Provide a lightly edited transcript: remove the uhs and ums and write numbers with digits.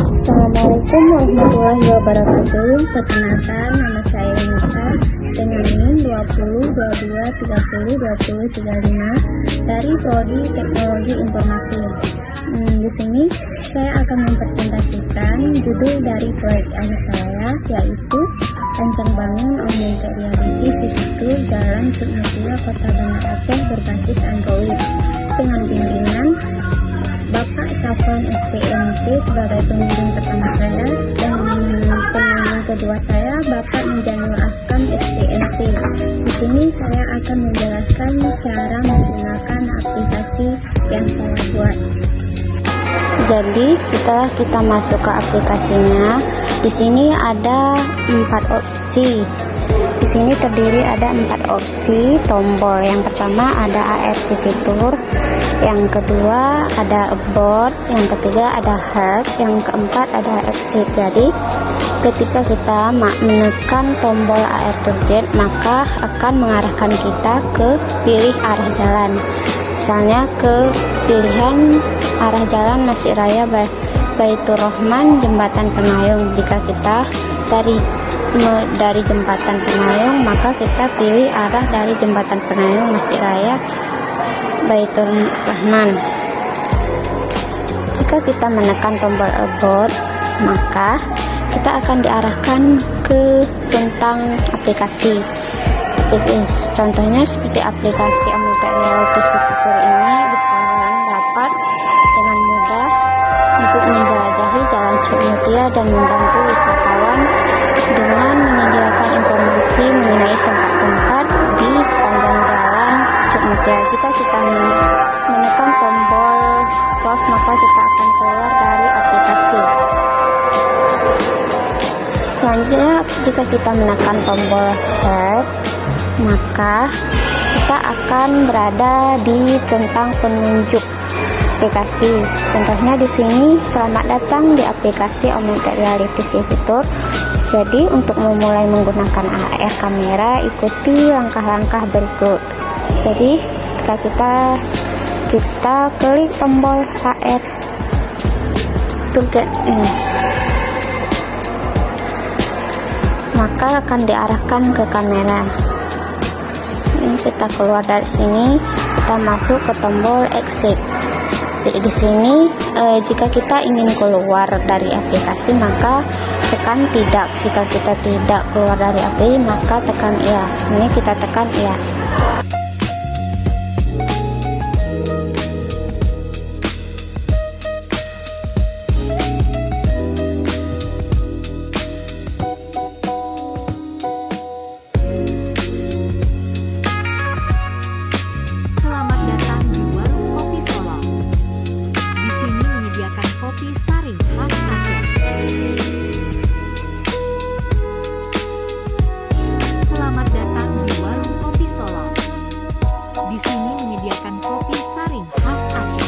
Assalamualaikum warahmatullahi wabarakatuh. Perkenalkan, nama saya Nita dengan NIM 2022302035 dari Prodi Teknologi Informasi. Di sini saya akan mempresentasikan judul dari proyek akhir saya, yaitu Rencana Bangun Augmented Reality City Tour Jalan Cutmutia, Kota Banda Aceh berbasis Android, dengan bimbingan Bapak Safwan STMT sebagai pembimbing pertama saya, dan pembimbing kedua saya Bapak Mijanul Ahkam STMT. Di sini saya akan menjelaskan cara menggunakan aplikasi yang saya buat. Jadi setelah kita masuk ke aplikasinya, di sini ada 4 opsi. Di sini terdiri ada 4 opsi tombol. Yang pertama ada AR City Tour, yang kedua ada About, yang ketiga ada Help, yang keempat ada Exit. Jadi ketika kita menekan tombol AR Target, maka akan mengarahkan kita ke pilih arah jalan. Misalnya ke pilihan arah jalan Masjid Raya Baitur Rahman Jembatan Penayung. Jika kita dari Jembatan Penayung, maka kita pilih arah dari Jembatan Penayung Masjid Raya Baitur Rahman. Jika kita menekan tombol About, maka kita akan diarahkan ke tentang aplikasi. Contohnya seperti aplikasi Augmented Reality City Tour ini disarankan dapat dengan mudah untuk menjelajahi Jalan Cutmutia dan membantu wisatawan dengan menyediakan informasi mengenai tempat-tempat di sepanjang Jalan Cutmutia. Jika kita menekan tombol pause, maka kita akan keluar dari aplikasi. Selanjutnya, jika kita menekan tombol Help, maka kita akan berada di tentang penunjuk aplikasi. Contohnya di sini, selamat datang di aplikasi Augmented Reality City Tour. Jadi untuk memulai menggunakan AR kamera, ikuti langkah-langkah berikut. Jadi ketika kita klik tombol AR Target ini, maka akan diarahkan ke kamera. Ini kita keluar dari sini, kita masuk ke tombol Exit. Di sini jika kita ingin keluar dari aplikasi, maka tekan tidak. Jika kita tidak keluar dari aplikasi, maka tekan iya. Ini kita tekan iya. Selamat datang di Warung Kopi Solo. Di sini menyediakan kopi saring khas Aceh. Selamat datang di Warung Kopi Solo. Di sini menyediakan kopi saring khas Aceh.